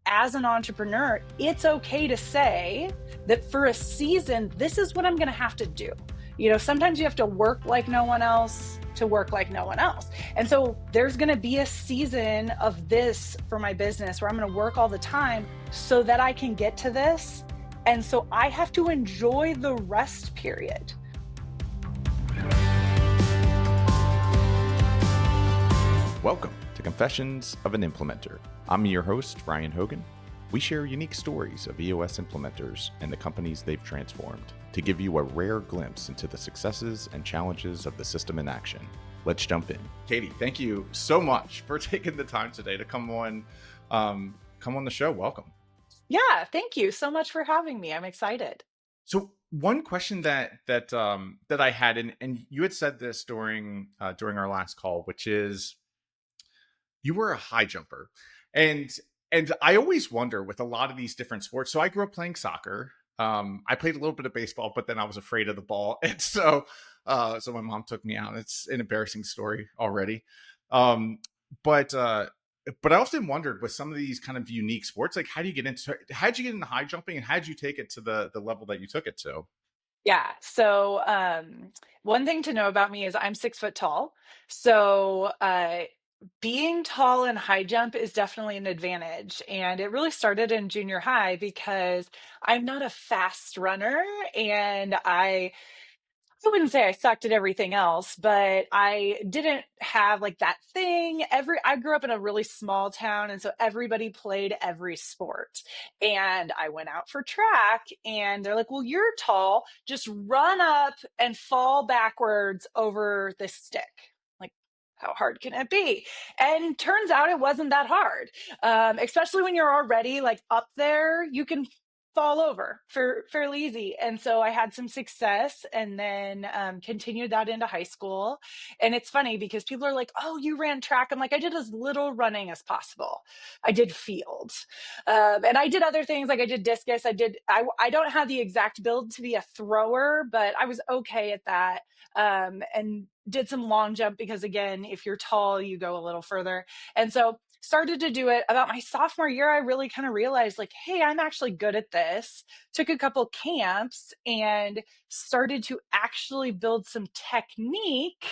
as an entrepreneur, it's okay to say that for a season, this is what I'm going to have to do. Sometimes you have to work like no one else to work like no one else. And so there's going to be a season of this for my business where I'm going to work all the time so that I can get to this. And so I have to enjoy the rest period. Welcome to Confessions of an Implementer. I'm your host, Ryan Hogan. We share unique stories of EOS implementers and the companies they've transformed to give you a rare glimpse into the successes and challenges of the system in action. Let's jump in. Katie, thank you so much for taking the time today to come on the show. Welcome. Yeah, thank you so much for having me. I'm excited. So one question that I had, and you had said this during our last call, which is you were a high jumper, and I always wonder with a lot of these different sports. So I grew up playing soccer. I played a little bit of baseball, but then I was afraid of the ball, and so my mom took me out. It's an embarrassing story already, but I often wondered with some of these kind of unique sports, like how'd you get into high jumping, and how'd you take it to the level that you took it to? Yeah. So one thing to know about me is I'm 6 foot tall. So being tall in high jump is definitely an advantage. And it really started in junior high because I'm not a fast runner, and I wouldn't say I sucked at everything else, but I didn't have like that thing. I grew up in a really small town, and so everybody played every sport. And I went out for track, and they're like, "Well, you're tall. Just run up and fall backwards over this stick." Like, how hard can it be? And turns out it wasn't that hard. Especially when you're already like up there, you can fall over for fairly easy. And so I had some success, and then continued that into high school. And it's funny because people are like, "Oh, you ran track." I'm like, I did as little running as possible. I did field, and I did other things, like I did discus. I don't have the exact build to be a thrower, but I was okay at that. And did some long jump because, again, if you're tall, you go a little further. And so started to do it about my sophomore year. I really kind of realized, like, hey, I'm actually good at this. Took a couple camps and started to actually build some technique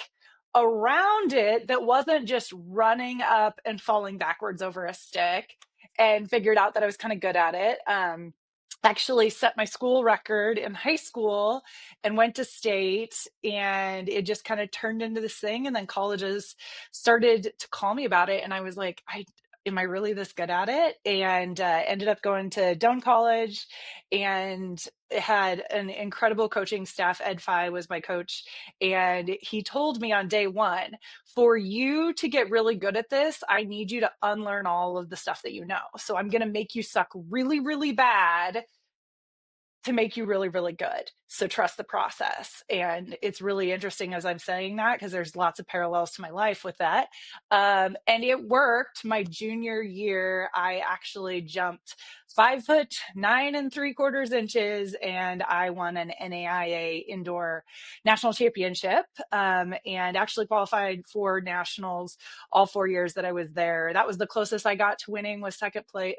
around it that wasn't just running up and falling backwards over a stick, and figured out that I was kind of good at it. Actually set my school record in high school and went to state, and it just kind of turned into this thing. And then colleges started to call me about it, and I was like, am I really this good at it? And ended up going to Doane College, and had an incredible coaching staff. Ed Fi was my coach, and he told me on day one, for you to get really good at this, I need you to unlearn all of the stuff that you know. So I'm going to make you suck really, really bad to make you really, really good. So trust the process. And it's really interesting as I'm saying that, because there's lots of parallels to my life with that. And it worked. My junior year, I actually jumped 5'9 3/4 inches, and I won an NAIA indoor national championship, and actually qualified for nationals all 4 years that I was there. That was the closest I got to winning, was second place,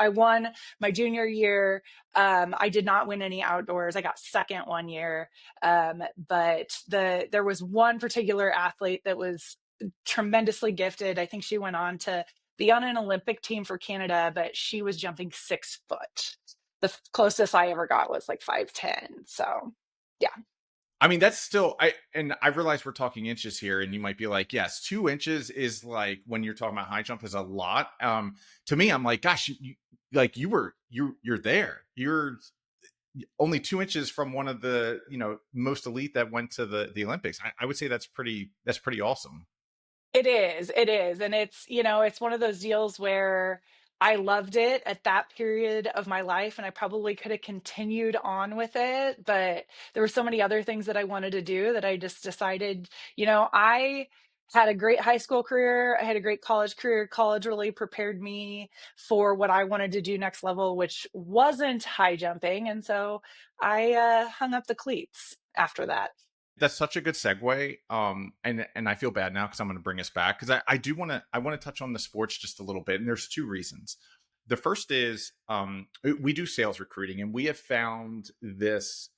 I won my junior year. I did not win any outdoors. I got second one year. But there was one particular athlete that was tremendously gifted. I think she went on to be on an Olympic team for Canada, but she was jumping 6 foot. The closest I ever got was like 5'10". So yeah. I mean, that's still, I realize we're talking inches here, and you might be like, yes, 2 inches is like, when you're talking about high jump, is a lot. To me, I'm like, gosh, you're there. You're only 2 inches from one of the, most elite that went to the Olympics. I would say that's pretty awesome. It is. It is. And it's one of those deals where I loved it at that period of my life, and I probably could have continued on with it, but there were so many other things that I wanted to do that I just decided, I had a great high school career. I had a great college career. College really prepared me for what I wanted to do next level, which wasn't high jumping. And so I hung up the cleats after that. That's such a good segue. And I feel bad now because I'm going to bring us back, because I want to touch on the sports just a little bit. And there's two reasons. The first is we do sales recruiting, and we have found this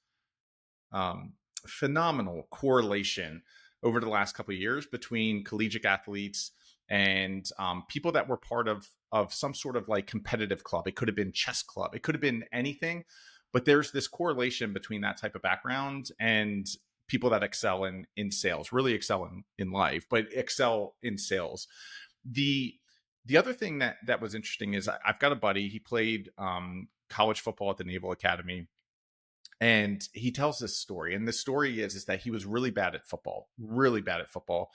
um, phenomenal correlation over the last couple of years between collegiate athletes and people that were part of some sort of like competitive club. It could have been chess club, it could have been anything, but there's this correlation between that type of background and people that excel in sales, really excel in life, but excel in sales. The the other thing that was interesting is I've got a buddy. He played college football at the Naval Academy, and he tells this story, and the story is that he was really bad at football, really bad at football.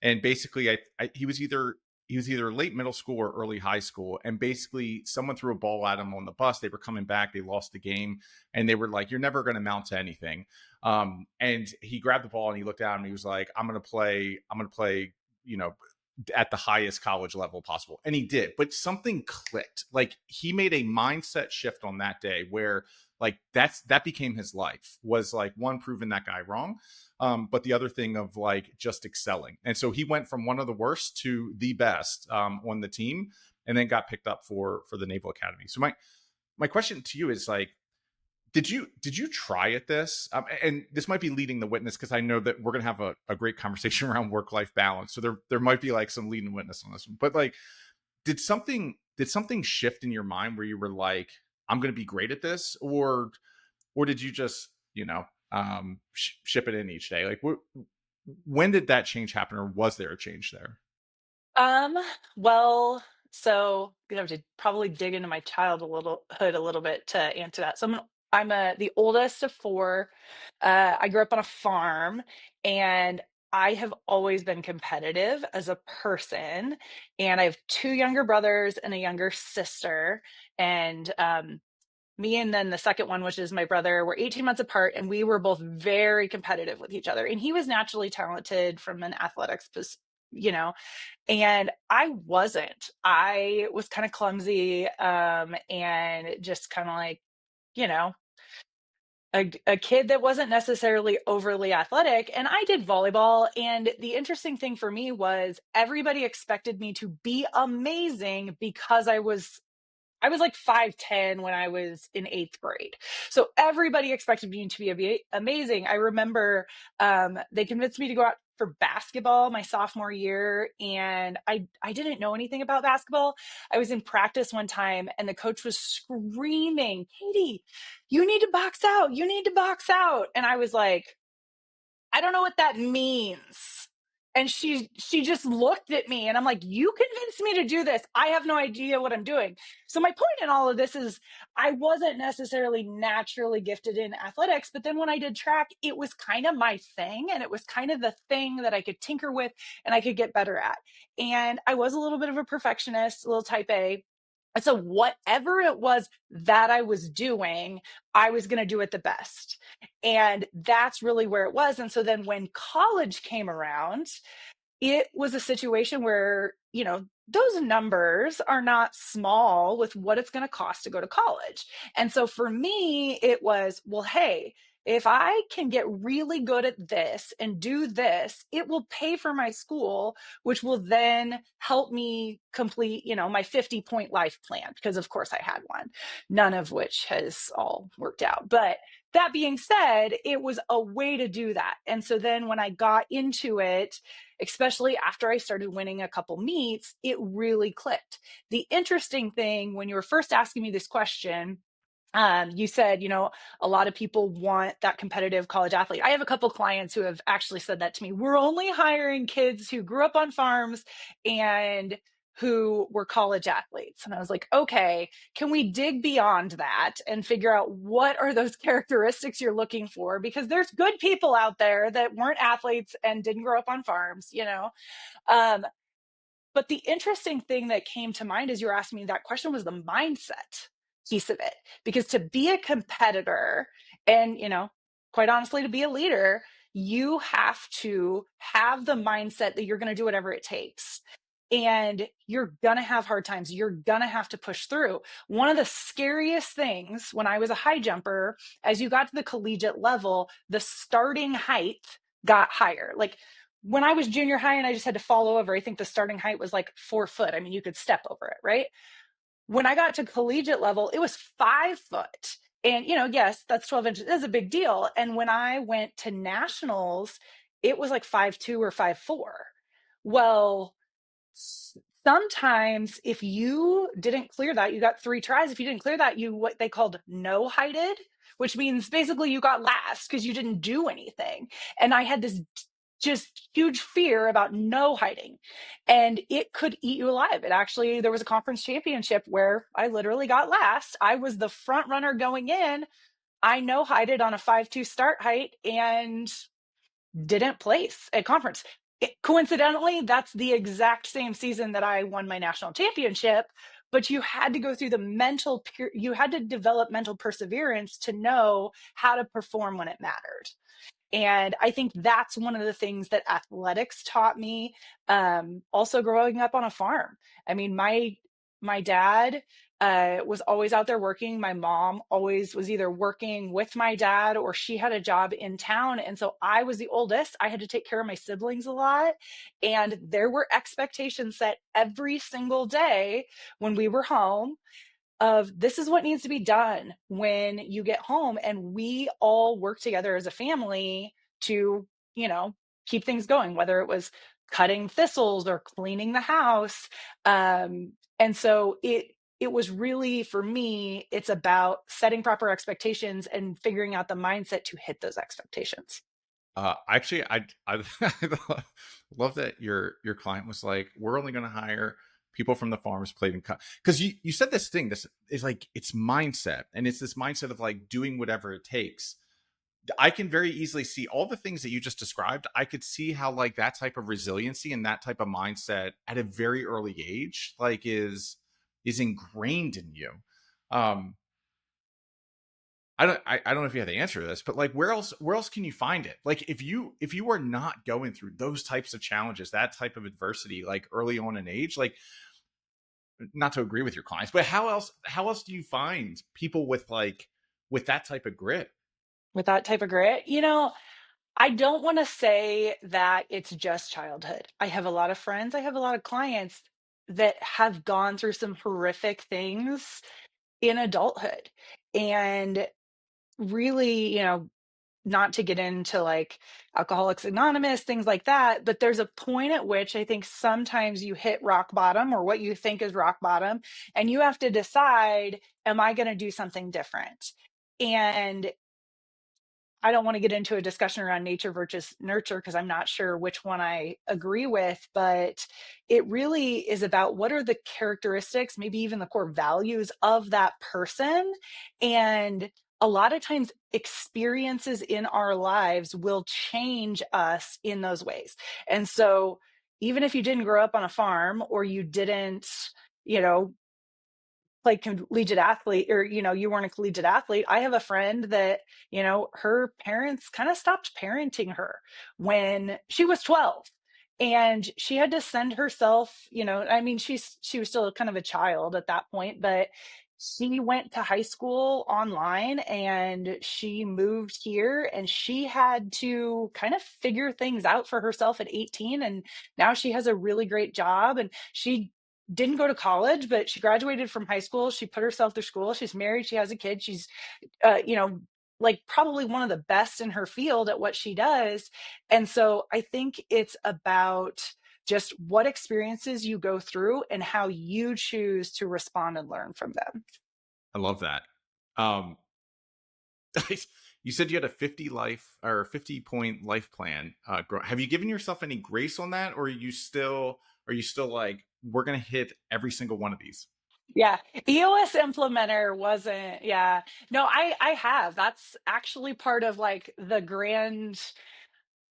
And basically he was either late middle school or early high school, and basically someone threw a ball at him on the bus. They were coming back, they lost the game, and they were like, you're never going to amount to anything. And he grabbed the ball and he looked at him and he was like, I'm going to play at the highest college level possible. And he did, but something clicked. Like, he made a mindset shift on that day where like that became his life, was like, one, proving that guy wrong, but the other thing of like just excelling. And so he went from one of the worst to the best on the team, and then got picked up for the Naval Academy. So my question to you is like, did you try at this? And this might be leading the witness, because I know that we're gonna have a great conversation around work-life balance. So there might be like some leading witness on this one. But like, did something shift in your mind where you were like, I'm gonna be great at this, or did you just ship it in each day? Like, when did that change happen, or was there a change there? Um, well, so you have to probably dig into my childhood a little bit to answer that. So the oldest of four. I grew up on a farm, and I have always been competitive as a person. And I have two younger brothers and a younger sister. And me and then the second one, which is my brother, were 18 months apart, and we were both very competitive with each other. And he was naturally talented from an athletics, you know, and I wasn't. I was kind of clumsy, and just kind of like, you know, a kid that wasn't necessarily overly athletic. And I did volleyball. And the interesting thing for me was everybody expected me to be amazing because I was like 5'10" when I was in eighth grade. So everybody expected me to be amazing. I remember they convinced me to go out for basketball my sophomore year, and I didn't know anything about basketball. I was in practice one time, and the coach was screaming, Katie, you need to box out. You need to box out. And I was like, I don't know what that means. And she just looked at me, and I'm like, you convinced me to do this. I have no idea what I'm doing. So my point in all of this is I wasn't necessarily naturally gifted in athletics, but then when I did track, it was kind of my thing, and it was kind of the thing that I could tinker with and I could get better at. And I was a little bit of a perfectionist, a little type A. And so whatever it was that I was doing, I was going to do it the best. And that's really where it was. And so then when college came around, it was a situation where, those numbers are not small with what it's going to cost to go to college. And so for me, it was, well, hey, if I can get really good at this and do this, it will pay for my school, which will then help me complete, my 50-point life plan, because of course I had one, none of which has all worked out. But that being said, it was a way to do that. And so then when I got into it, especially after I started winning a couple meets, it really clicked. The interesting thing, when you were first asking me this question, you said, a lot of people want that competitive college athlete. I have a couple clients who have actually said that to me. We're only hiring kids who grew up on farms and who were college athletes. And I was like, okay, can we dig beyond that and figure out what are those characteristics you're looking for? Because there's good people out there that weren't athletes and didn't grow up on farms. Um, but the interesting thing that came to mind as you were asking me that question was the mindset piece of it. Because to be a competitor and, quite honestly, to be a leader, you have to have the mindset that you're going to do whatever it takes. And you're going to have hard times. You're going to have to push through. One of the scariest things when I was a high jumper, as you got to the collegiate level, the starting height got higher. Like, when I was junior high and I just had to fall over, I think the starting height was like 4 foot. I mean, you could step over it, right? When I got to collegiate level, it was 5 foot. And, yes, that's 12 inches. That's a big deal. And when I went to nationals, it was like 5'2" or 5'4". Well, sometimes if you didn't clear that, you got 3 tries. If you didn't clear that, you what they called no heighted, which means basically you got last because you didn't do anything. And I had this just huge fear about no hiding, and it could eat you alive. It actually, there was a conference championship where I literally got last. I was the front runner going in. I no hided on a 5'2" start height and didn't place at conference. Coincidentally, that's the exact same season that I won my national championship. But you had to go through you had to develop mental perseverance to know how to perform when it mattered. And I think that's one of the things that athletics taught me. Also, growing up on a farm. I mean, my dad was always out there working. My mom always was either working with my dad or she had a job in town. And so I was the oldest. I had to take care of my siblings a lot. And there were expectations set every single day when we were home of this is what needs to be done when you get home. And we all work together as a family to, you know, keep things going, whether it was cutting thistles or cleaning the house. And so it was really, for me, it's about setting proper expectations and figuring out the mindset to hit those expectations. Actually, I I love that your client was like, we're only going to hire people from the farmers plate and cut, because you said this thing. This is like, it's mindset, and it's this mindset of like doing whatever it takes. I can very easily see all the things that you just described. I could see how like that type of resiliency and that type of mindset at a very early age like is ingrained in you. Um, I don't know if you have the answer to this, but like where else can you find it? Like if you are not going through those types of challenges, that type of adversity, like early on in age, like, not to agree with your clients, but how else do you find people with like with that type of grit? With that type of grit, I don't want to say that it's just childhood. I have a lot of friends, I have a lot of clients that have gone through some horrific things in adulthood. And really, not to get into like Alcoholics Anonymous, things like that, but there's a point at which I think sometimes you hit rock bottom, or what you think is rock bottom, and you have to decide, am I going to do something different? And I don't want to get into a discussion around nature versus nurture because I'm not sure which one I agree with, but it really is about what are the characteristics, maybe even the core values of that person. And a lot of times, experiences in our lives will change us in those ways. And so, even if you didn't grow up on a farm or you didn't, you know, play collegiate athlete, or you weren't a collegiate athlete, I have a friend that her parents kind of stopped parenting her when she was 12, and she had to send herself, I mean, she was still kind of a child at that point, but she went to high school online and she moved here and she had to kind of figure things out for herself at 18, and now she has a really great job, and she didn't go to college, but she graduated from high school. She put herself through school. She's married. She has a kid. She's, like probably one of the best in her field at what she does. And so I think it's about just what experiences you go through and how you choose to respond and learn from them. I love that. Um, you said you had a 50 point life plan. Have you given yourself any grace on that, or are you still like, we're gonna hit every single one of these? Yeah. EOS Implementer wasn't, yeah. No, I have. That's actually part of like the grand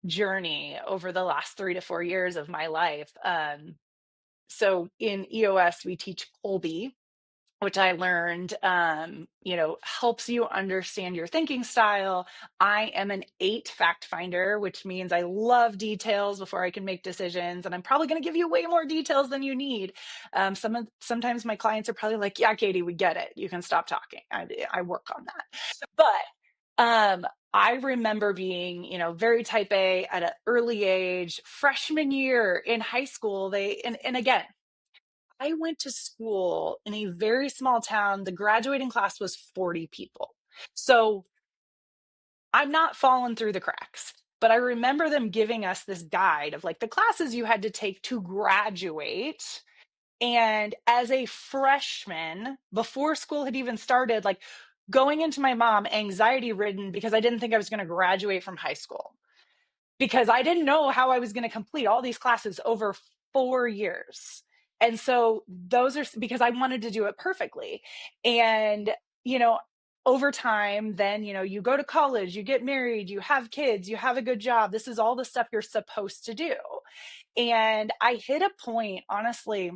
journey over the last 3 to 4 years of my life. So in EOS, we teach Colby, which I learned, helps you understand your thinking style. I am an 8 fact finder, which means I love details before I can make decisions. And I'm probably going to give you way more details than you need. Sometimes my clients are probably like, yeah, Katie, we get it. You can stop talking. I work on that. But I remember being, very type A at an early age. Freshman year in high school, and again, I went to school in a very small town. The graduating class was 40 people. So I'm not falling through the cracks. But I remember them giving us this guide of like the classes you had to take to graduate. And as a freshman, before school had even started, like going into my mom anxiety ridden because I didn't think I was going to graduate from high school because I didn't know how I was going to complete all these classes over 4 years. And so those are because I wanted to do it perfectly. And, you know, over time, then, you go to college, you get married, you have kids, you have a good job. This is all the stuff you're supposed to do. And I hit a point, honestly,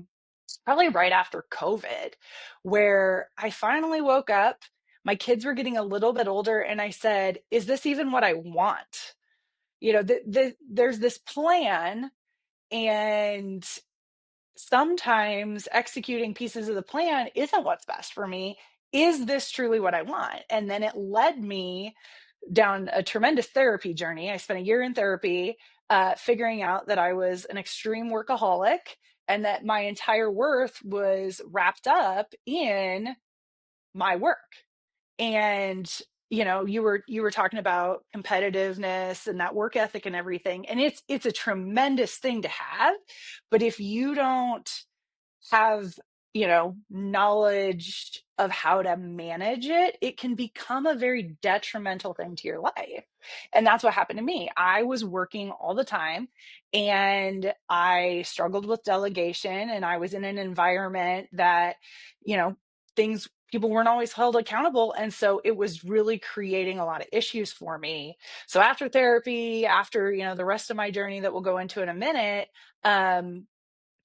probably right after COVID, where I finally woke up. My kids were getting a little bit older, and I said, is this even what I want? There's this plan, and sometimes executing pieces of the plan isn't what's best for me. Is this truly what I want? And then it led me down a tremendous therapy journey. I spent a year in therapy, figuring out that I was an extreme workaholic and that my entire worth was wrapped up in my work. And you were talking about competitiveness and that work ethic and everything, and it's a tremendous thing to have, but if you don't have knowledge of how to manage it, it can become a very detrimental thing to your life. And that's what happened to me. I was working all the time, and I struggled with delegation, and I was in an environment that you know things people weren't always held accountable, and so it was really creating a lot of issues for me. So after therapy, after the rest of my journey that we'll go into in a minute, um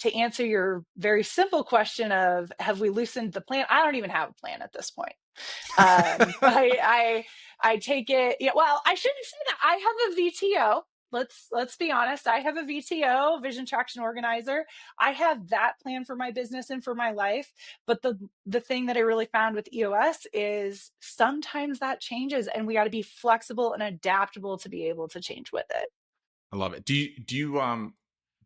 to answer your very simple question of have we loosened the plan, I don't even have a plan at this point. I take it. Yeah, well, I shouldn't say that. I have a VTO. Let's be honest. I have a VTO, Vision Traction Organizer. I have that plan for my business and for my life. But the thing that I really found with EOS is sometimes that changes, and we got to be flexible and adaptable to be able to change with it. I love it. Do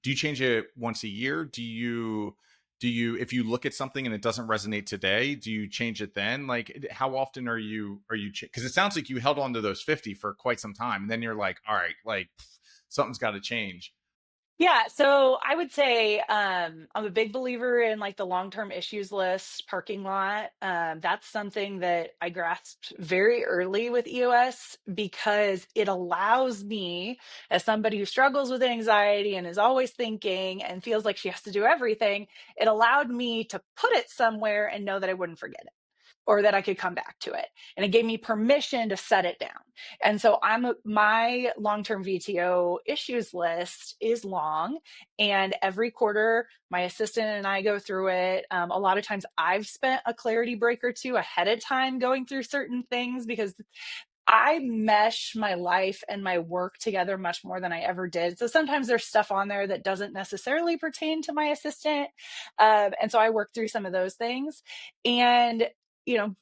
you change it once a year? Do you if you look at something and it doesn't resonate today, do you change it then? Like how often are you because it sounds like you held on to those 50 for quite some time, and then you're like, all right, like something's got to change. Yeah, so I would say I'm a big believer in like the long-term issues list parking lot. That's something that I grasped very early with EOS because it allows me, as somebody who struggles with anxiety and is always thinking and feels like she has to do everything, it allowed me to put it somewhere and know that I wouldn't forget it or that I could come back to it. And it gave me permission to set it down. And so my long-term VTO issues list is long, and every quarter my assistant and I go through it. A lot of times I've spent a clarity break or two ahead of time going through certain things because I mesh my life and my work together much more than I ever did. So sometimes there's stuff on there that doesn't necessarily pertain to my assistant. And so I work through some of those things. And,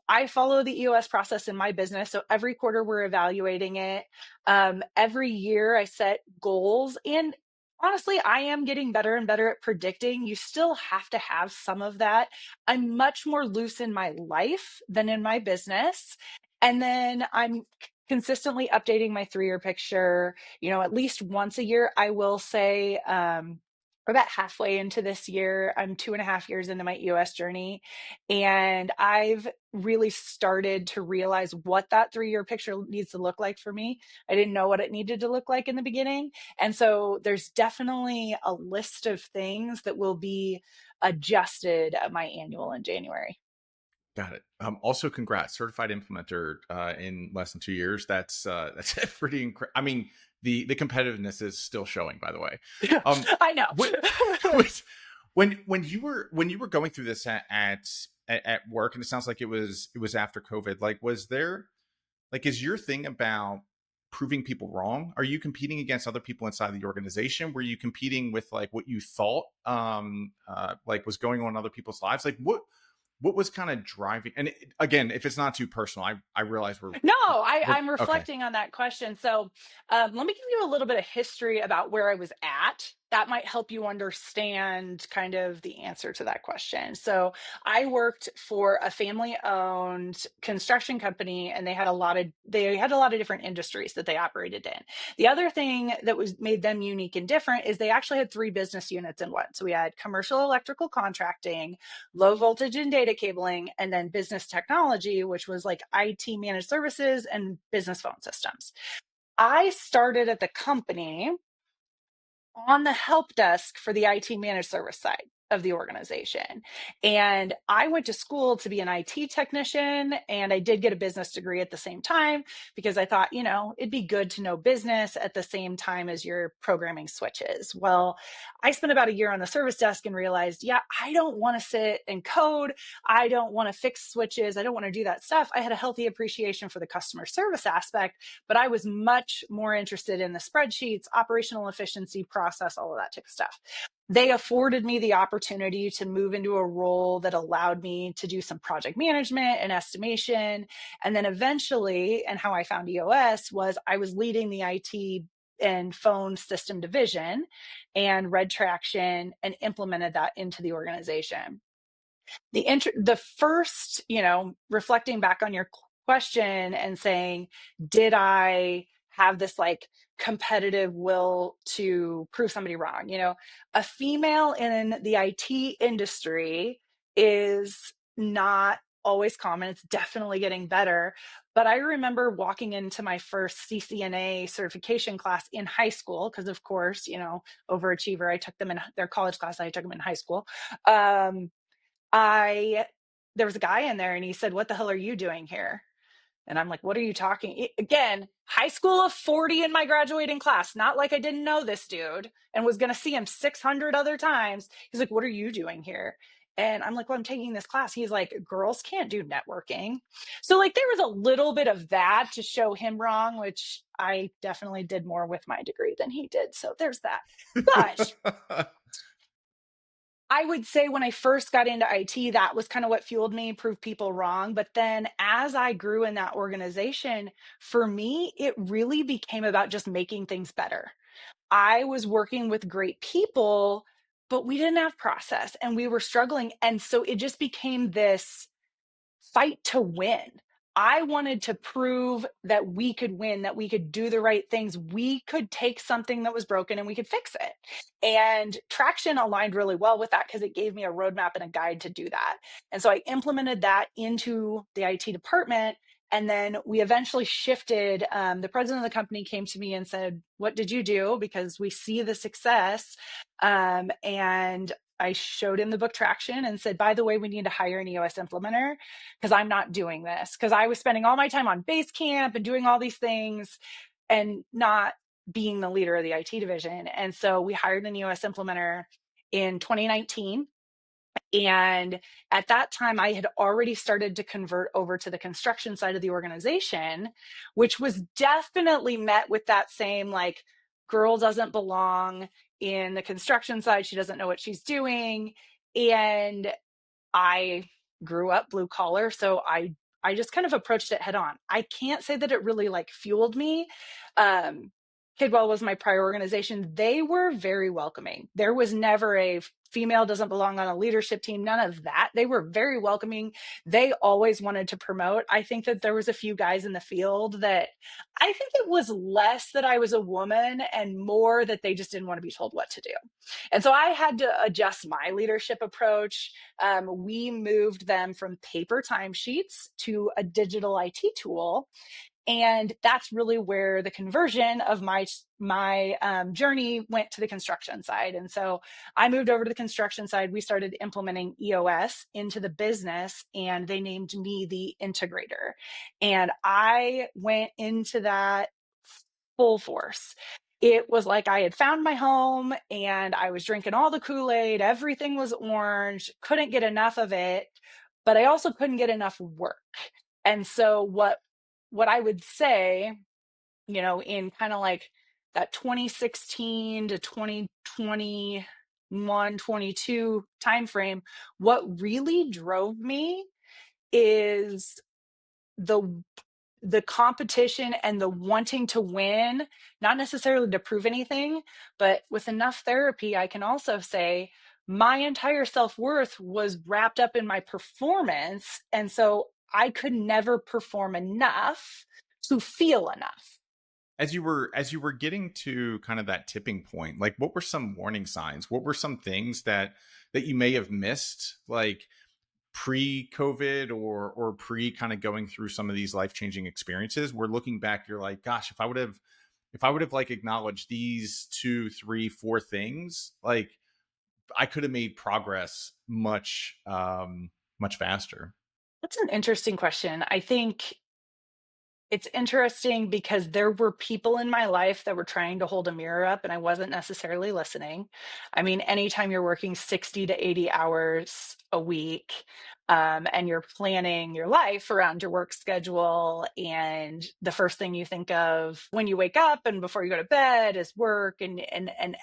I follow the EOS process in my business. So every quarter we're evaluating it. Every year I set goals. And honestly, I am getting better and better at predicting. You still have to have some of that. I'm much more loose in my life than in my business. And then I'm consistently updating my 3-year picture, at least once a year. I will say, we're about halfway into this year. I'm 2.5 years into my EOS journey, and I've really started to realize what that 3-year picture needs to look like for me. I didn't know what it needed to look like in the beginning. And so there's definitely a list of things that will be adjusted at my annual in January. Got it. Also, congrats, certified implementer in less than 2 years. That's pretty incredible. I mean, the competitiveness is still showing, by the way. I know. What, what when you were going through this at work, and it sounds like it was after COVID. Like, was there is your thing about proving people wrong? Are you competing against other people inside the organization? Were you competing with like what you thought like was going on in other people's lives? Like what was kind of driving, and again, if it's not too personal, I realize No, we're I'm okay. reflecting on that question. So let me give you a little bit of history about where I was at. That might help you understand kind of the answer to that question. So I worked for a family-owned construction company, and they had a lot of different industries that they operated in. The other thing that was made them unique and different is they actually had three business units in one. So we had commercial electrical contracting, low voltage and data cabling, and then business technology, which was like IT managed services and business phone systems. I started at the company on the help desk for the IT managed service side of the organization. And I went to school to be an IT technician, and I did get a business degree at the same time because I thought, it'd be good to know business at the same time as you're programming switches. Well, I spent about a year on the service desk and realized, yeah, I don't want to sit and code. I don't want to fix switches. I don't want to do that stuff. I had a healthy appreciation for the customer service aspect, but I was much more interested in the spreadsheets, operational efficiency, process, all of that type of stuff. They afforded me the opportunity to move into a role that allowed me to do some project management and estimation. And then eventually, and how I found EOS was I was leading the IT and phone system division and read traction and implemented that into the organization. The first, reflecting back on your question and saying, did I have this like competitive will to prove somebody wrong? A female in the IT industry is not always common. It's definitely getting better. But I remember walking into my first CCNA certification class in high school, because of course, overachiever, I took them in their college class, I took them in high school. I There was a guy in there, and he said, "What the hell are you doing here?" And I'm like, "What are you talking?" Again, high school of 40 in my graduating class. Not like I didn't know this dude and was going to see him 600 other times. He's like, "What are you doing here?" And I'm like, "Well, I'm taking this class." He's like, "Girls can't do networking." So like there was a little bit of that to show him wrong, which I definitely did more with my degree than he did. So there's that. But I would say when I first got into IT, that was kind of what fueled me, prove people wrong. But then as I grew in that organization, for me, it really became about just making things better. I was working with great people, but we didn't have process and we were struggling. And so it just became this fight to win. I wanted to prove that we could win, that we could do the right things. We could take something that was broken and we could fix it. And traction aligned really well with that because it gave me a roadmap and a guide to do that. And so I implemented that into the IT department. And then we eventually shifted. The president of the company came to me and said, "What did you do? Because we see the success." And I showed him the book Traction and said, "By the way, we need to hire an EOS implementer because I'm not doing this." Because I was spending all my time on Basecamp and doing all these things and not being the leader of the IT division. And so we hired an EOS implementer in 2019. And at that time, I had already started to convert over to the construction side of the organization, which was definitely met with that same like, girl doesn't belong in the construction side. She doesn't know what she's doing. And I grew up blue collar, so I just kind of approached it head on. I can't say that it really like fueled me. Um, Kidwell was my prior organization. They were very welcoming. There was never a female doesn't belong on a leadership team, none of that. They were very welcoming. They always wanted to promote. I think that there was a few guys in the field that I think it was less that I was a woman and more that they just didn't want to be told what to do. And so I had to adjust my leadership approach. We moved them from paper timesheets to a digital IT tool. And that's really where the conversion of my journey went to the construction side. And so I moved over to the construction side. We started implementing EOS into the business, and they named me the integrator. And I went into that full force. It was like I had found my home and I was drinking all the Kool-Aid. Everything was orange, couldn't get enough of it, but I also couldn't get enough work. And so what I would say, in kind of like that 2016 to 2020 21, 22 timeframe, what really drove me is the the competition and the wanting to win, not necessarily to prove anything, but with enough therapy, I can also say my entire self-worth was wrapped up in my performance. And so I could never perform enough to feel enough. As you were getting to kind of that tipping point, like what were some warning signs? What were some things that you may have missed, like pre-COVID or pre kind of going through some of these life-changing experiences? Where looking back, you're like, gosh, if I would have like acknowledged these two, three, four things, like I could have made progress much faster. That's an interesting question. I think it's interesting because there were people in my life that were trying to hold a mirror up and I wasn't necessarily listening. I mean, anytime you're working 60 to 80 hours a week, and you're planning your life around your work schedule, and the first thing you think of when you wake up and before you go to bed is work, and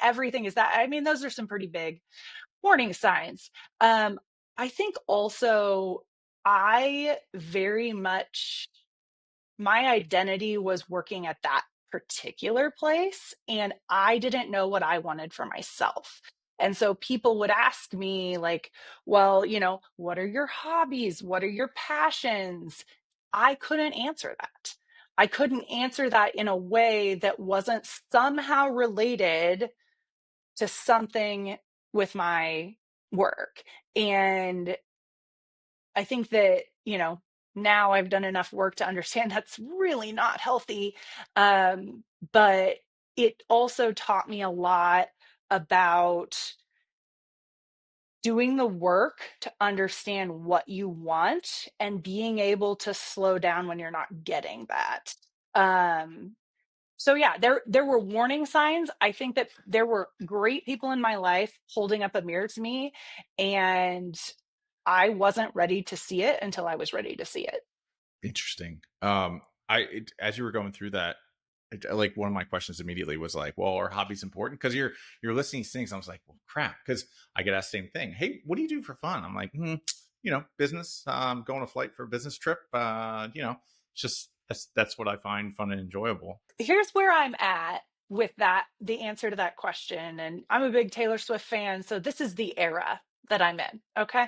everything is that. I mean, those are some pretty big warning signs. I think also I very much my identity was working at that particular place, and I didn't know what I wanted for myself. And so people would ask me, like, well, what are your hobbies? What are your passions? I couldn't answer that. I couldn't answer that in a way that wasn't somehow related to something with my work. And I think that, now I've done enough work to understand that's really not healthy. But it also taught me a lot about doing the work to understand what you want and being able to slow down when you're not getting that. Um, so yeah, there were warning signs. I think that there were great people in my life holding up a mirror to me, and I wasn't ready to see it until I was ready to see it. Interesting. As you were going through that, like one of my questions immediately was like, well, are hobbies important? Because you're listening to things. I was like, well, crap. Because I get asked the same thing. Hey, what do you do for fun? I'm like, business. Going on a flight for a business trip. It's just that's what I find fun and enjoyable. Here's where I'm at with that, the answer to that question. And I'm a big Taylor Swift fan, so this is the era that I'm in. Okay.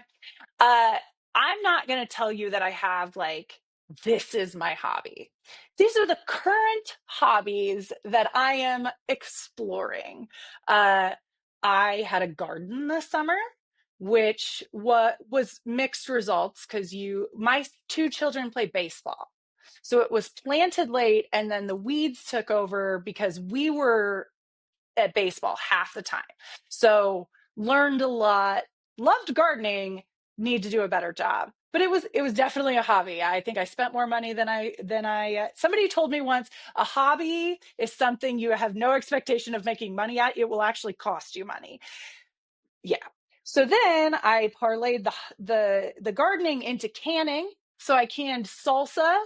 Uh, I'm not going to tell you that I have like, this is my hobby. These are the current hobbies that I am exploring. Uh, I had a garden this summer, which was mixed results because my two children play baseball. So it was planted late, and then the weeds took over because we were at baseball half the time. So learned a lot, loved gardening, need to do a better job. But it was definitely a hobby. I think I spent more money than I somebody told me once, a hobby is something you have no expectation of making money at. It will actually cost you money. Yeah. So then I parlayed the gardening into canning. So I canned salsa,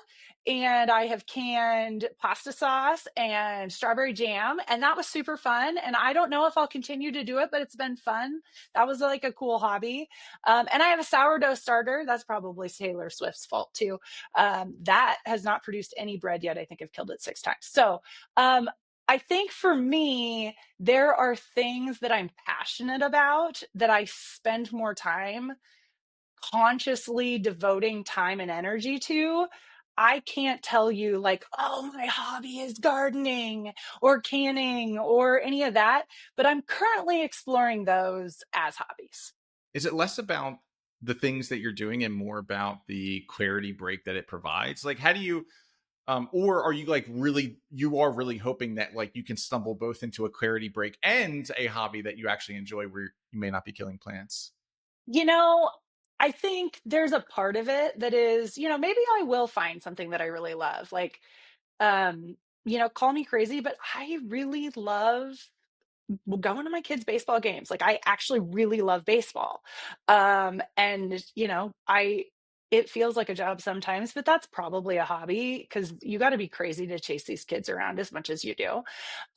and I have canned pasta sauce and strawberry jam, and that was super fun. And I don't know if I'll continue to do it, but it's been fun. That was like a cool hobby. And I have a sourdough starter. That's probably Taylor Swift's fault too. That has not produced any bread yet. I think I've killed it 6 times. So I think for me, there are things that I'm passionate about that I spend more time consciously devoting time and energy to. I can't tell you, like, oh, my hobby is gardening or canning or any of that, but I'm currently exploring those as hobbies. Is it less about the things that you're doing and more about the clarity break that it provides? Like, how do you or are you like you are really hoping that like you can stumble both into a clarity break and a hobby that you actually enjoy where you may not be killing plants? You know, I think there's a part of it that is, maybe I will find something that I really love. Like, call me crazy, but I really love going to my kids' baseball games. Like, I actually really love baseball. And it feels like a job sometimes, but that's probably a hobby because you got to be crazy to chase these kids around as much as you do.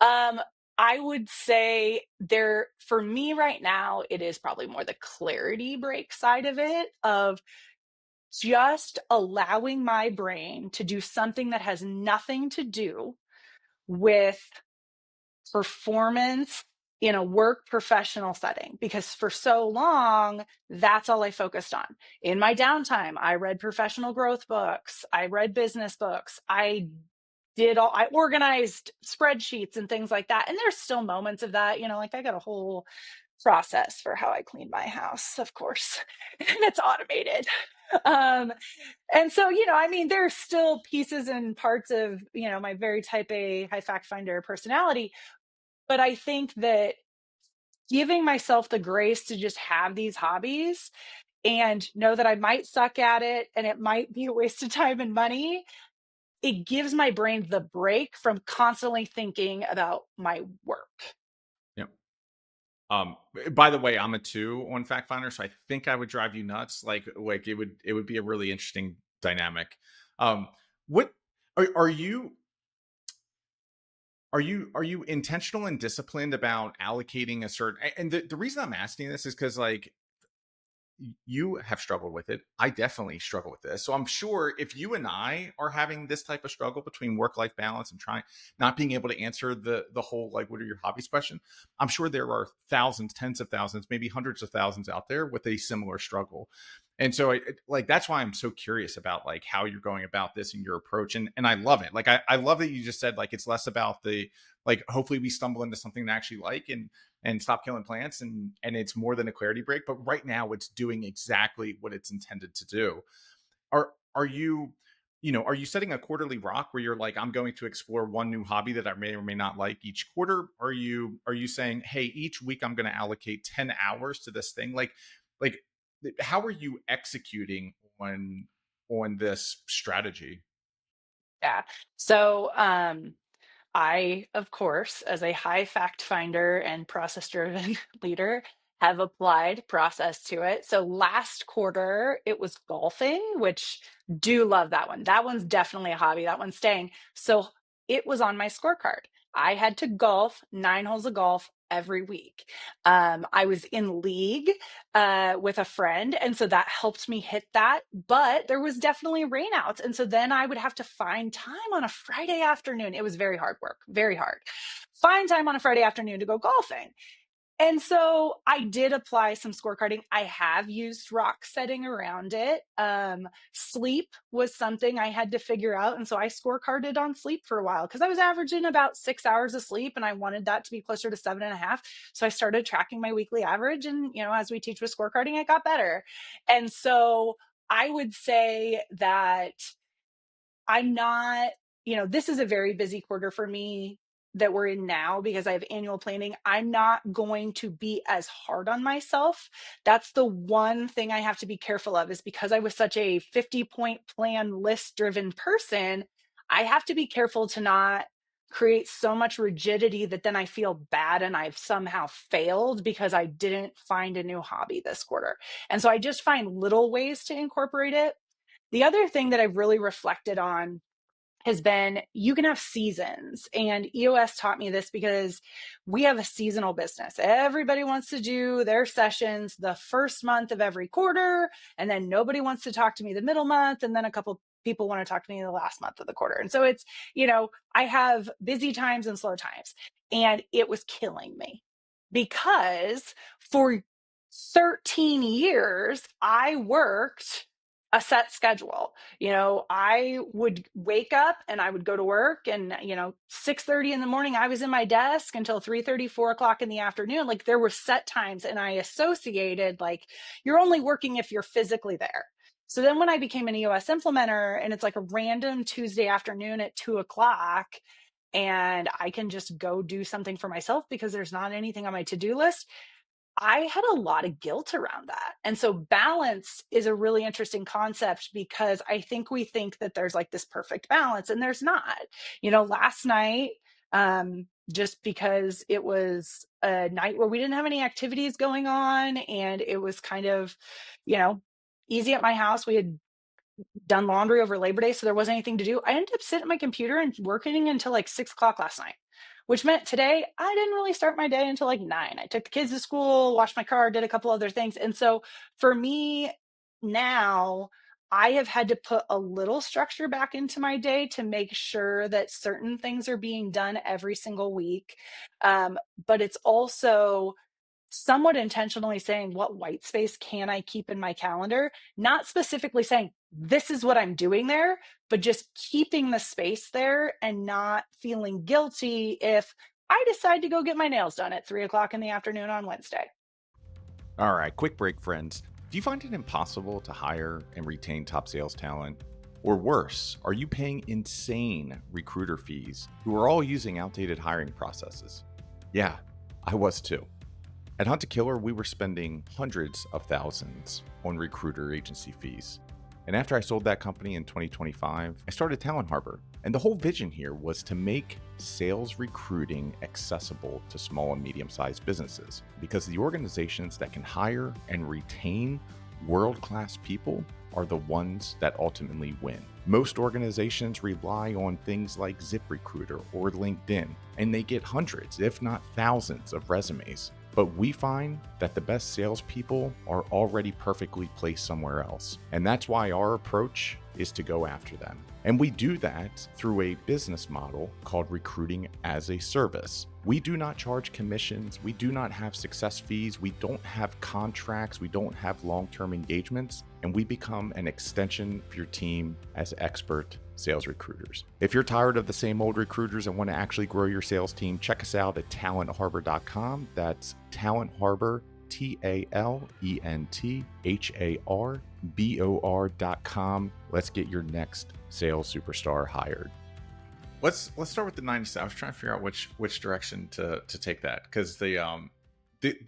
Um, I would say there, for me right now, it is probably more the clarity break side of it, of just allowing my brain to do something that has nothing to do with performance in a work professional setting, because for so long that's all I focused on. In my downtime, I read professional growth books, I read business books, I organized spreadsheets and things like that. And there's still moments of that, like I got a whole process for how I clean my house, of course, and it's automated. um and so, I mean, there's still pieces and parts of, my very type A high fact finder personality. But I think that giving myself the grace to just have these hobbies and know that I might suck at it and it might be a waste of time and money, it gives my brain the break from constantly thinking about my work. Yeah. Um, by the way, I'm a 2 on Fact Finder, so I think I would drive you nuts. Like it would be a really interesting dynamic. What are you are you intentional and disciplined about allocating a certain, and the reason I'm asking this is because, like, you have struggled with it. I definitely struggle with this. So I'm sure if you and I are having this type of struggle between work-life balance and trying not being able to answer the whole, like, what are your hobbies question, I'm sure there are thousands, tens of thousands, maybe hundreds of thousands out there with a similar struggle. And so like that's why I'm so curious about, like, how you're going about this and your approach. And I love it. Like I love that you just said, like, it's less about the, like, hopefully we stumble into something to actually like, and stop killing plants, and it's more than a clarity break, but right now it's doing exactly what it's intended to do. Are you, are you setting a quarterly rock where you're like, I'm going to explore one new hobby that I may or may not like each quarter? Are you saying, hey, each week I'm going to allocate 10 hours to this thing? Like how are you executing on this strategy? Yeah. So, I, of course, as a high fact finder and process driven leader, have applied process to it. So last quarter, it was golfing, which do love that one. That one's definitely a hobby. That one's staying. So it was on my scorecard. I had to golf 9 holes of golf every week. I was in league with a friend. And so that helped me hit that. But there was definitely rainouts. And so then I would have to find time on a Friday afternoon. It was very hard work, very hard. Find time on a Friday afternoon to go golfing. And so I did apply some scorecarding. I have used rock setting around it. Sleep was something I had to figure out. And so I scorecarded on sleep for a while because I was averaging about 6 hours of sleep and I wanted that to be closer to 7.5. So I started tracking my weekly average. And, as we teach with scorecarding, it got better. And so I would say that I'm not, this is a very busy quarter for me that we're in now because I have annual planning. I'm not going to be as hard on myself. That's the one thing I have to be careful of, is because I was such a 50-point plan list driven person. I have to be careful to not create so much rigidity that then I feel bad and I've somehow failed because I didn't find a new hobby this quarter. And so I just find little ways to incorporate it. The other thing that I've really reflected on has been, you can have seasons. And EOS taught me this because we have a seasonal business. Everybody wants to do their sessions the first month of every quarter, and then nobody wants to talk to me the middle month, and then a couple people want to talk to me the last month of the quarter. And so it's, I have busy times and slow times. And it was killing me because for 13 years, I worked a set schedule. I would wake up and I would go to work, and 6:30 in the morning I was in my desk until 3:30, 4 o'clock in the afternoon. Like, there were set times, and I associated, like, you're only working if you're physically there. So then when I became an EOS implementer, and it's like a random Tuesday afternoon at 2 o'clock, and I can just go do something for myself because there's not anything on my to-do list, I had a lot of guilt around that. And so balance is a really interesting concept, because I think we think that there's like this perfect balance, and there's not. Last night, just because it was a night where we didn't have any activities going on and it was kind of, you know, easy at my house. We had done laundry over Labor Day, so there wasn't anything to do. I ended up sitting at my computer and working until like 6 o'clock last night, which meant today I didn't really start my day until like 9. I took the kids to school, washed my car, did a couple other things. And so for me now, I have had to put a little structure back into my day to make sure that certain things are being done every single week. But it's also somewhat intentionally saying, what white space can I keep in my calendar? Not specifically saying, this is what I'm doing there, but just keeping the space there and not feeling guilty if I decide to go get my nails done at 3 o'clock in the afternoon on Wednesday. All right, quick break, friends. Do you find it impossible to hire and retain top sales talent? Or worse, are you paying insane recruiter fees who are all using outdated hiring processes? Yeah, I was too. At Hunt to Killer, we were spending hundreds of thousands on recruiter agency fees. And after I sold that company in 2025, I started Talent Harbor. And the whole vision here was to make sales recruiting accessible to small and medium-sized businesses, because the organizations that can hire and retain world-class people are the ones that ultimately win. Most organizations rely on things like ZipRecruiter or LinkedIn, and they get hundreds, if not thousands, of resumes. But we find that the best salespeople are already perfectly placed somewhere else. And that's why our approach is to go after them. And we do that through a business model called recruiting as a service. We do not charge commissions. We do not have success fees. We don't have contracts. We don't have long-term engagements. And we become an extension of your team as expert sales recruiters. If you're tired of the same old recruiters and want to actually grow your sales team, check us out at talentharbor.com. That's Talent Harbor, TALENTHARBOR.com. Let's get your next sales superstar hired. Let's start with the 90s. I was trying to figure out which direction to take that, because the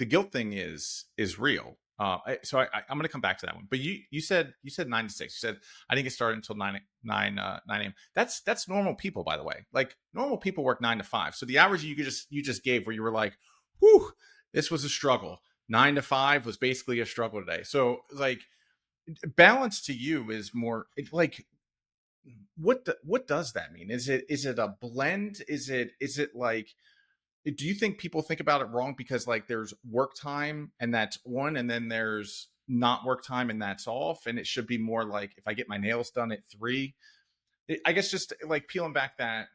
guilt thing is real. I'm going to come back to that one. But you said 9 to 6. You said I didn't get started until 9 a.m. That's normal people, by the way. Like, normal people work 9 to 5. So the hours you just gave, where you were like, whew, this was a struggle. 9 to 5 was basically a struggle today. So, like, balance to you is more like, what does that mean? Is it a blend? Is it like, do you think people think about it wrong, because like there's work time and that's on, and then there's not work time and that's off, and it should be more like, if I get my nails done at 3, I guess, just like peeling back that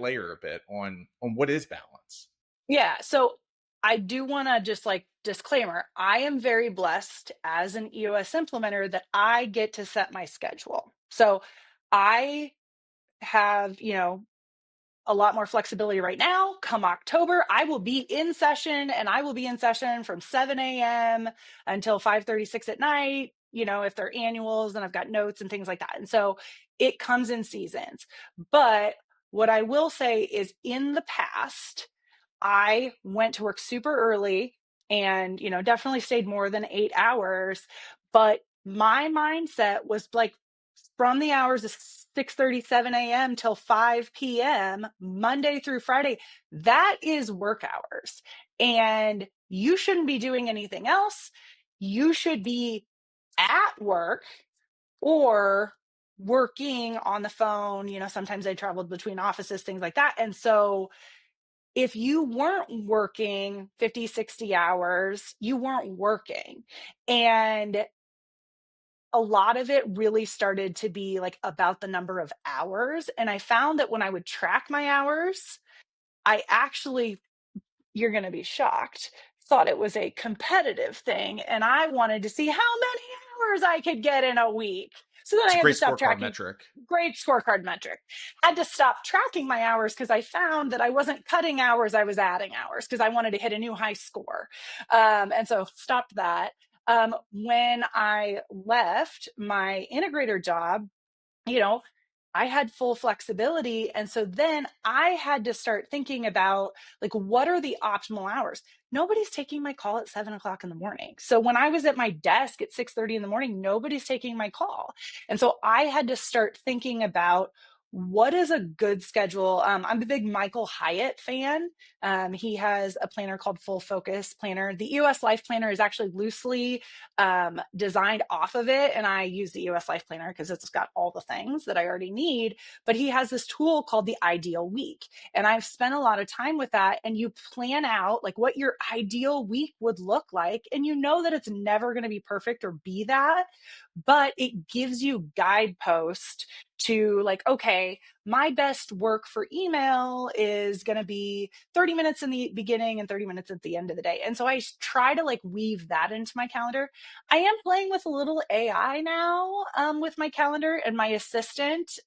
layer a bit on what is balance. Yeah. So I do want to just like disclaimer, I am very blessed as an EOS implementer that I get to set my schedule. So I have, a lot more flexibility right now. Come October, I will be in session, and I will be in session from 7 a.m. until 5:36 at night, if they're annuals and I've got notes and things like that. And so it comes in seasons. But what I will say is, in the past, I went to work super early and, definitely stayed more than 8 hours. But my mindset was like, from the hours of 6:37 a.m. till 5 p.m., Monday through Friday, that is work hours. And you shouldn't be doing anything else. You should be at work or working on the phone. Sometimes I traveled between offices, things like that. And so if you weren't working 50, 60 hours, you weren't working. And a lot of it really started to be like about the number of hours. And I found that when I would track my hours, I actually, you're going to be shocked, thought it was a competitive thing. And I wanted to see how many hours I could get in a week. So then I It's a had to great stop scorecard tracking. metric. Great scorecard metric. Had to stop tracking my hours because I found that I wasn't cutting hours, I was adding hours because I wanted to hit a new high score. And so stopped that. When I left my integrator job, you know, I had full flexibility. And so then I had to start thinking about, like, what are the optimal hours? Nobody's taking my call at 7 o'clock in the morning. So when I was at my desk at 6:30 in the morning, nobody's taking my call. And so I had to start thinking about, what is a good schedule? I'm a big Michael Hyatt fan. He has a planner called Full Focus Planner. The EOS Life Planner is actually loosely designed off of it. And I use the EOS Life Planner because it's got all the things that I already need. But he has this tool called the Ideal Week. And I've spent a lot of time with that. And you plan out like what your ideal week would look like. And you know that it's never going to be perfect or be that, but it gives you guideposts to like, okay, my best work for email is going to be 30 minutes in the beginning and 30 minutes at the end of the day. And so I try to like weave that into my calendar. I am playing with a little AI now with my calendar, and my assistant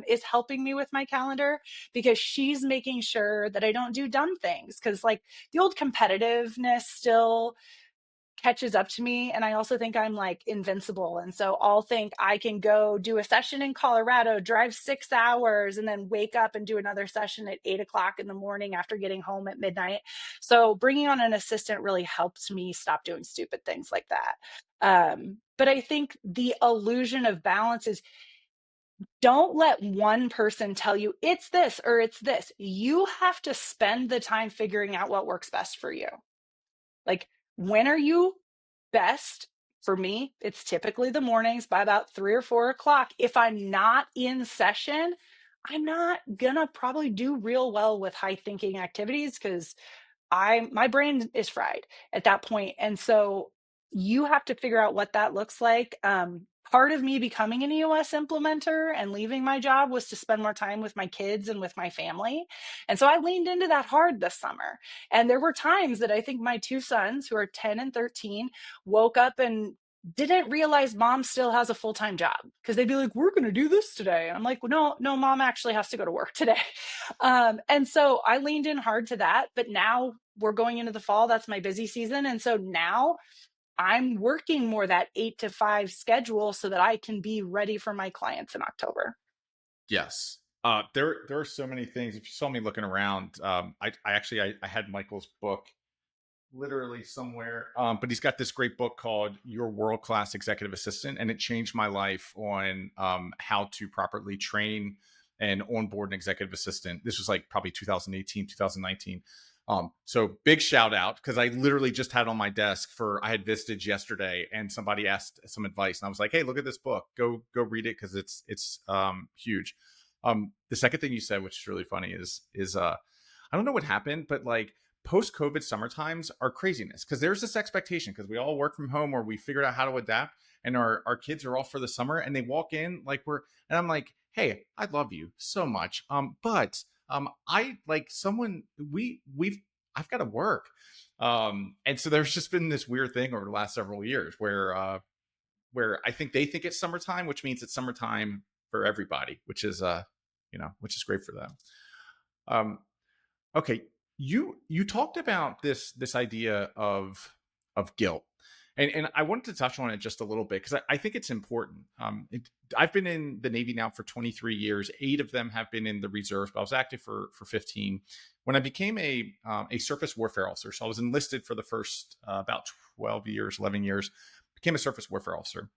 is helping me with my calendar because she's making sure that I don't do dumb things. Because like the old competitiveness still catches up to me, and I also think I'm like invincible, and so I'll think I can go do a session in Colorado, drive 6 hours, and then wake up and do another session at 8 o'clock in the morning after getting home at midnight. So bringing on an assistant really helps me stop doing stupid things like that. But I think the illusion of balance is, don't let one person tell you it's this or it's this. You have to spend the time figuring out what works best for you. Like, when are you best? For me, it's typically the mornings by about 3 or 4 o'clock. If I'm not in session, I'm not gonna probably do real well with high thinking activities because my brain is fried at that point. And so you have to figure out what that looks like. Part of me becoming an EOS implementer and leaving my job was to spend more time with my kids and with my family. And so I leaned into that hard this summer. And there were times that I think my two sons, who are 10 and 13, woke up and didn't realize mom still has a full-time job, because they'd be like, we're going to do this today. And I'm like, well, no, mom actually has to go to work today. And so I leaned in hard to that. But now we're going into the fall. That's my busy season. And so now I'm working more that 8 to 5 schedule so that I can be ready for my clients in October. Yes. There are so many things. If you saw me looking around, I had Michael's book literally somewhere, but he's got this great book called Your World Class Executive Assistant, and it changed my life on how to properly train and onboard an executive assistant. This was like probably 2018, 2019. So big shout out, because I literally just had on my desk I had visited yesterday, and somebody asked some advice, and I was like, hey, look at this book, go read it, because it's huge. The second thing you said, which is really funny, is I don't know what happened, but like post-COVID summer times are craziness, because there's this expectation, because we all work from home or we figured out how to adapt, and our kids are off for the summer, and they walk in like and I'm like, hey, I love you so much. But I like someone I've got to work. And so there's just been this weird thing over the last several years where I think they think it's summertime, which means it's summertime for everybody, which is which is great for them. Okay, you talked about this idea of guilt, and I wanted to touch on it just a little bit, because I think it's important. I've been in the Navy now for 23 years. 8 of them have been in the reserves, but I was active for 15. When I became a surface warfare officer, so I was enlisted for the first about 12 years, 11 years, became a surface warfare officer.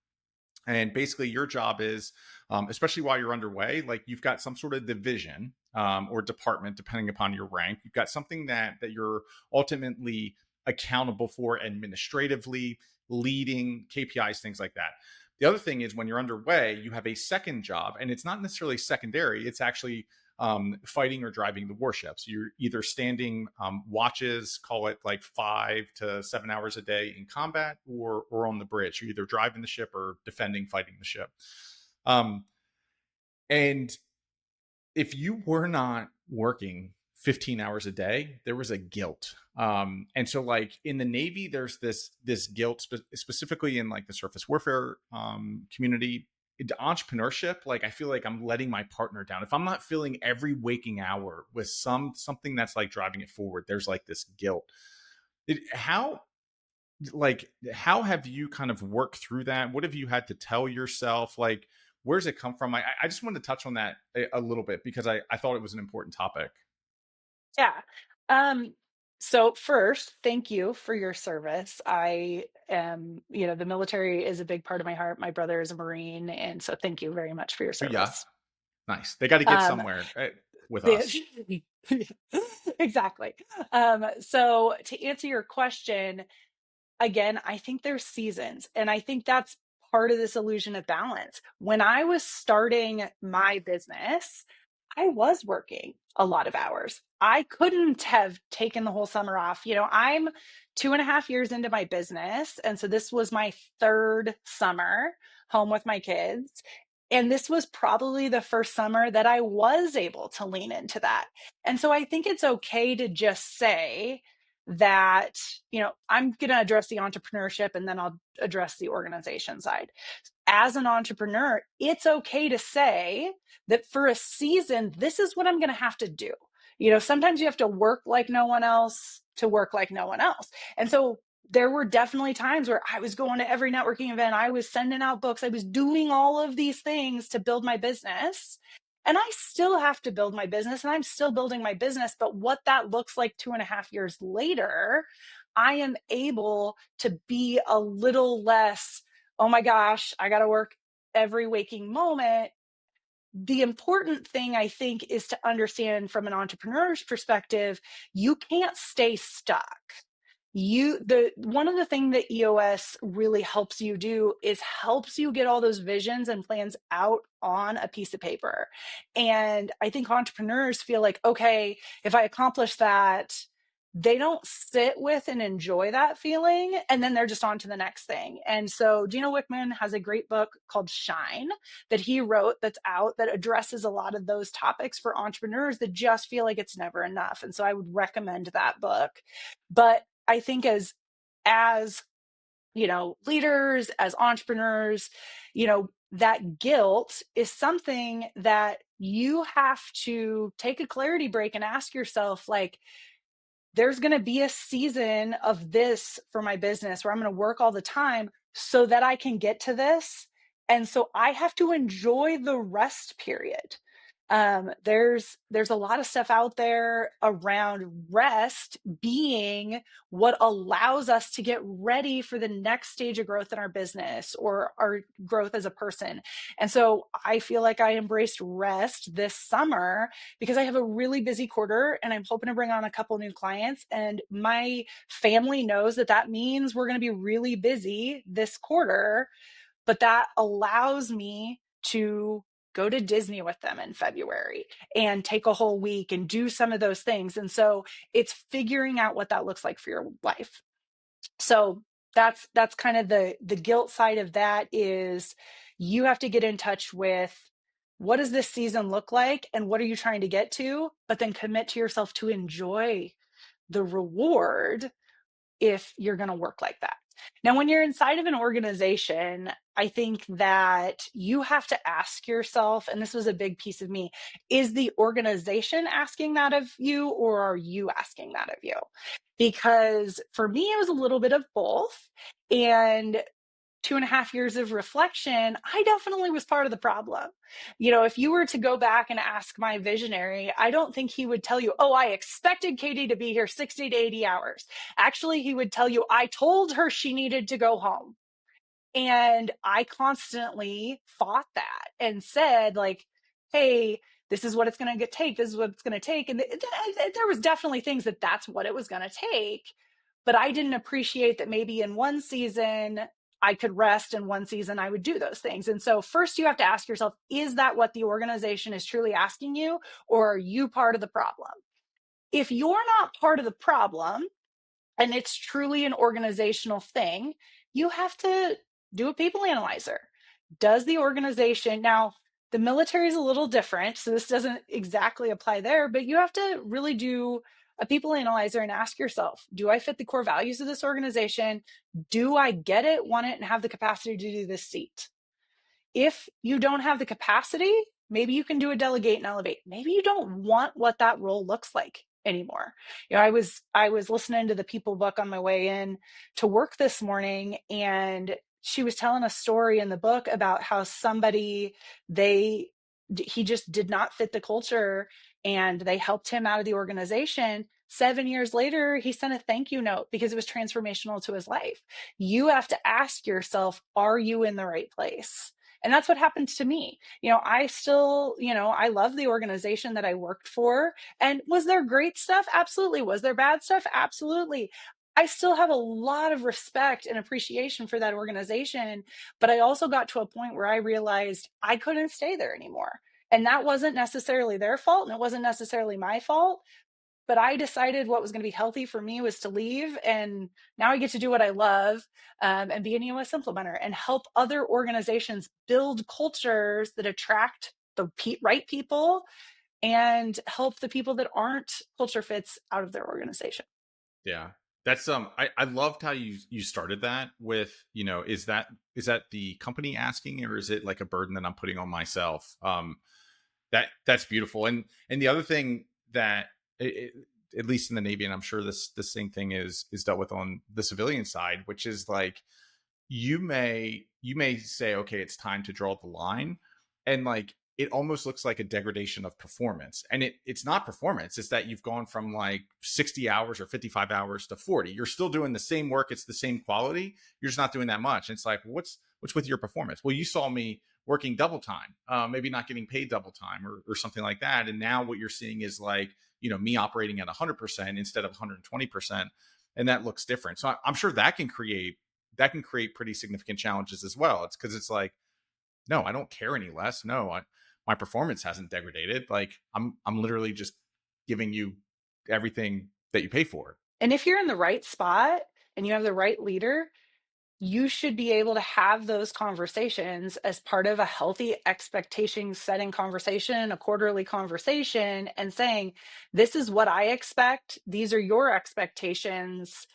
And basically your job is, especially while you're underway, like you've got some sort of division or department, depending upon your rank. You've got something that you're ultimately accountable for administratively, leading KPIs, things like that. The other thing is, when you're underway, you have a second job, and it's not necessarily secondary. It's actually fighting or driving the warships. You're either standing watches, call it like 5 to 7 hours a day in combat, or on the bridge. You're either driving the ship or defending, fighting the ship. And if you were not working 15 hours a day, there was a guilt. And so like in the Navy, there's this guilt specifically in like the surface warfare community. Entrepreneurship, like I feel like I'm letting my partner down if I'm not filling every waking hour with something that's like driving it forward. There's like this guilt. How have you kind of worked through that? What have you had to tell yourself? Like, where's it come from? I just wanted to touch on that a little bit, because I thought it was an important topic. Yeah. So first, thank you for your service. I am, the military is a big part of my heart. My brother is a Marine. And so thank you very much for your Yeah. service. Nice. They got to get Um, somewhere with us. the- exactly. So to answer your question, again, I think there's seasons, and I think that's part of this illusion of balance. When I was starting my business, I was working a lot of hours. I couldn't have taken the whole summer off. I'm 2.5 years into my business. And so this was my third summer home with my kids. And this was probably the first summer that I was able to lean into that. And so I think it's okay to just say that, I'm going to address the entrepreneurship and then I'll address the organization side. As an entrepreneur, it's okay to say that for a season, this is what I'm going to have to do. Sometimes you have to work like no one else to work like no one else. And so there were definitely times where I was going to every networking event. I was sending out books. I was doing all of these things to build my business. And I still have to build my business and I'm still building my business. But what that looks like 2.5 years later, I am able to be a little less, oh my gosh, I got to work every waking moment. The important thing, I think, is to understand from an entrepreneur's perspective, you can't stay stuck. One of the things that EOS really helps you do is helps you get all those visions and plans out on a piece of paper. And I think entrepreneurs feel like, okay, if I accomplish that, they don't sit with and enjoy that feeling, and then they're just on to the next thing. And so Gino Wickman has a great book called Shine that he wrote that's out that addresses a lot of those topics for entrepreneurs that just feel like it's never enough. And so I would recommend that book. But I think as leaders, as entrepreneurs, that guilt is something that you have to take a clarity break and ask yourself, like, there's going to be a season of this for my business where I'm going to work all the time so that I can get to this. And so I have to enjoy the rest period. There's a lot of stuff out there around rest being what allows us to get ready for the next stage of growth in our business or our growth as a person. And so I feel like I embraced rest this summer because I have a really busy quarter and I'm hoping to bring on a couple new clients. And my family knows that means we're going to be really busy this quarter, but that allows me to go to Disney with them in February and take a whole week and do some of those things. And so it's figuring out what that looks like for your life. So that's kind of the guilt side of that, is you have to get in touch with, what does this season look like and what are you trying to get to? But then commit to yourself to enjoy the reward if you're going to work like that. Now, when you're inside of an organization, I think that you have to ask yourself, and this was a big piece of me, is the organization asking that of you or are you asking that of you? Because for me, it was a little bit of both. And 2.5 years of reflection, I definitely was part of the problem. If you were to go back and ask my visionary, I don't think he would tell you, oh, I expected Katie to be here 60 to 80 hours. Actually, he would tell you, I told her she needed to go home. And I constantly fought that and said, like, hey, this is what it's going to take. This is what it's going to take. And there was definitely things that's what it was going to take. But I didn't appreciate that maybe in one season I could rest, and one season I would do those things. And so first you have to ask yourself, is that what the organization is truly asking you, or are you part of the problem? If you're not part of the problem, and it's truly an organizational thing, you have to do a people analyzer. Does the organization, now the military is a little different, so this doesn't exactly apply there, but you have to really do a people analyzer and ask yourself, do I fit the core values of this organization? Do I get it, want it, and have the capacity to do this seat? If you don't have the capacity, maybe you can do a delegate and elevate. Maybe you don't want what that role looks like anymore. I was listening to the People book on my way in to work this morning, and she was telling a story in the book about how somebody, he just did not fit the culture, and they helped him out of the organization. 7 years later, he sent a thank you note because it was transformational to his life. You have to ask yourself, are you in the right place? And that's what happened to me. I still, I love the organization that I worked for. And was there great stuff? Absolutely. Was there bad stuff? Absolutely. I still have a lot of respect and appreciation for that organization. But I also got to a point where I realized I couldn't stay there anymore. And that wasn't necessarily their fault, and it wasn't necessarily my fault. But I decided what was going to be healthy for me was to leave. And now I get to do what I love, and be an EOS implementer and help other organizations build cultures that attract the right people and help the people that aren't culture fits out of their organization. Yeah. That's I loved how you started that with, is that the company asking, or is it like a burden that I'm putting on myself? That's beautiful. And the other thing that at least in the Navy, and I'm sure this same thing is dealt with on the civilian side, which is like you may say, okay, it's time to draw the line, and like it almost looks like a degradation of performance, and it's not performance. It's that you've gone from like 60 hours or 55 hours to 40. You're still doing the same work, it's the same quality, you're just not doing that much. And it's like, what's with your performance? Well, you saw me working double time, maybe not getting paid double time, or something like that, and now what you're seeing is like, me operating at 100% instead of 120%, and that looks different. So I'm sure that can create pretty significant challenges as well. It's because it's like, no, I don't care any less. No, my performance hasn't degraded. Like I'm literally just giving you everything that you pay for. And if you're in the right spot and you have the right leader, you should be able to have those conversations as part of a healthy expectation setting conversation, a quarterly conversation, and saying, this is what I expect. These are your expectations.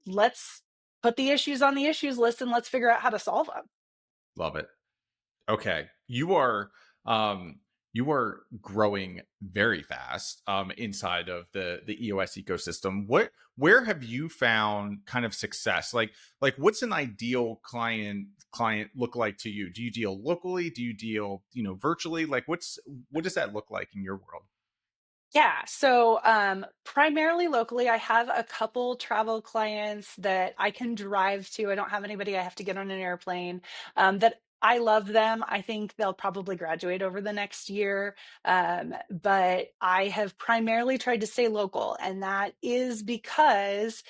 Let's put the issues on the issues list and let's figure out how to solve them. Love it. Okay. You are growing very fast inside of the EOS ecosystem. Where have you found kind of success? Like what's an ideal client look like to you? Do you deal locally? Do you deal, virtually? Like what does that look like in your world? Yeah. So primarily locally, I have a couple travel clients that I can drive to. I don't have anybody I have to get on an airplane. That I love them. I think they'll probably graduate over the next year. But I have primarily tried to stay local. And that is because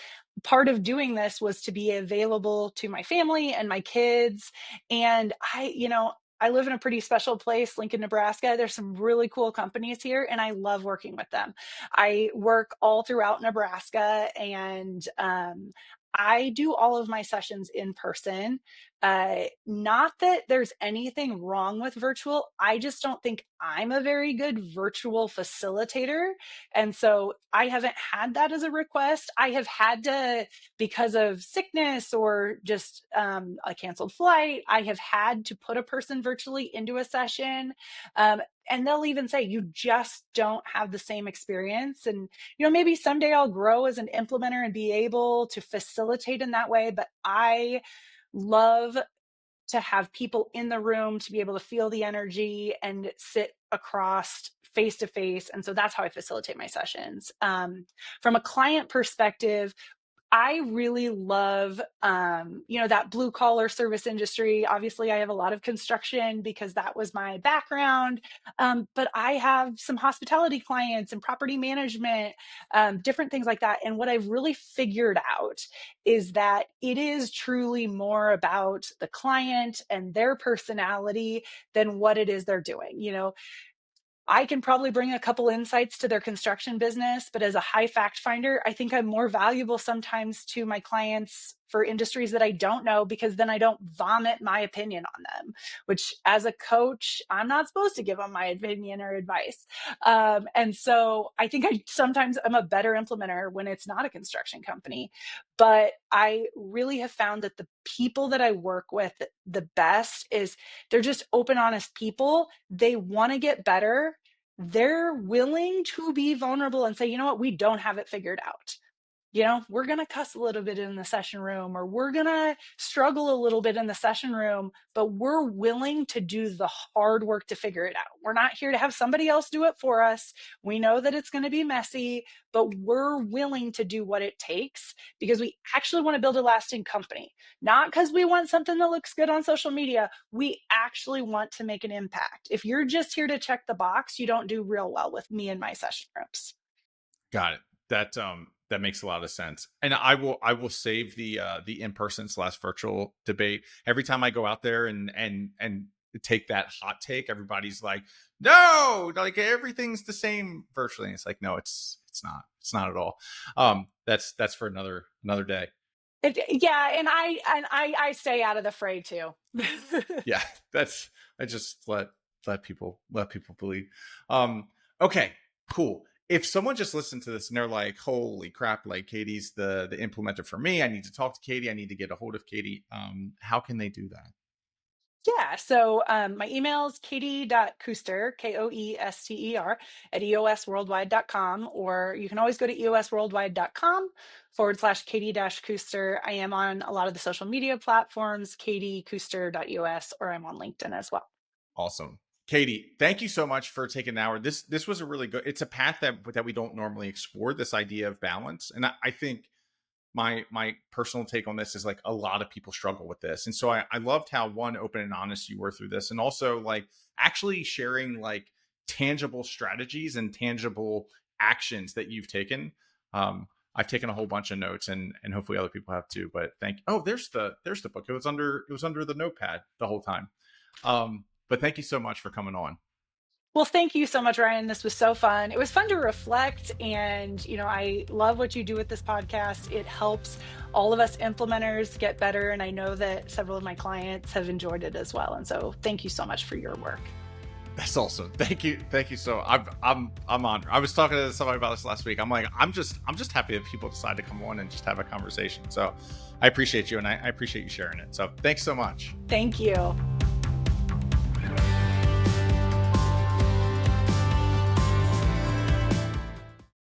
part of doing this was to be available to my family and my kids. And I live in a pretty special place, Lincoln, Nebraska. There's some really cool companies here, and I love working with them. I work all throughout Nebraska, and I do all of my sessions in person. Not that there's anything wrong with virtual. I just don't think I'm a very good virtual facilitator. And so I haven't had that as a request. I have had to, because of sickness or just a canceled flight, I have had to put a person virtually into a session. And they'll even say, you just don't have the same experience. And, maybe someday I'll grow as an implementer and be able to facilitate in that way. But I love to have people in the room to be able to feel the energy and sit across face to face. And so that's how I facilitate my sessions. From a client perspective, I really love, that blue collar service industry. Obviously, I have a lot of construction because that was my background. But I have some hospitality clients and property management, different things like that. And what I've really figured out is that it is truly more about the client and their personality than what it is they're doing. I can probably bring a couple insights to their construction business, but as a high fact finder, I think I'm more valuable sometimes to my clients for industries that I don't know, because then I don't vomit my opinion on them, which as a coach, I'm not supposed to give them my opinion or advice. And so I think I sometimes am a better implementer when it's not a construction company. But I really have found that the people that I work with the best is they're just open, honest people. They want to get better. They're willing to be vulnerable and say, you know what, we don't have it figured out. we're going to cuss a little bit in the session room, or we're going to struggle a little bit in the session room, but we're willing to do the hard work to figure it out. We're not here to have somebody else do it for us. We know that it's going to be messy, but we're willing to do what it takes because we actually want to build a lasting company, not because we want something that looks good on social media. We actually want to make an impact. If you're just here to check the box, you don't do real well with me in my session rooms. Got it. That makes a lot of sense. And I will save the in-person / virtual debate. Every time I go out there and take that hot take, everybody's like, no, like everything's the same virtually. And it's like, no, it's not at all. That's for another day. Yeah, and I stay out of the fray too. Yeah, I just let people believe. Okay, cool. If someone just listened to this and they're like, holy crap, like Katie's the implementer for me, I need to talk to Katie, I need to get a hold of Katie, how can they do that? Yeah, so my email is katie.koester, Koester, at eosworldwide.com, or you can always go to eosworldwide.com/Katie-Koester. I am on a lot of the social media platforms, katiekoester.us, or I'm on LinkedIn as well. Awesome. Katie, thank you so much for taking an hour. This was a really good, it's a path that we don't normally explore, this idea of balance. And I think my personal take on this is like a lot of people struggle with this. And so I loved how, one, open and honest you were through this, and also like actually sharing like tangible strategies and tangible actions that you've taken. I've taken a whole bunch of notes, and hopefully other people have too, but there's the book. It was under the notepad the whole time. But thank you so much for coming on. Well, thank you so much, Ryan. This was so fun. It was fun to reflect. And, I love what you do with this podcast. It helps all of us implementers get better. And I know that several of my clients have enjoyed it as well. And so thank you so much for your work. That's awesome. Thank you. So I'm honored. I was talking to somebody about this last week. I'm like, I'm just happy that people decide to come on and just have a conversation. So I appreciate you, and I appreciate you sharing it. So thanks so much. Thank you.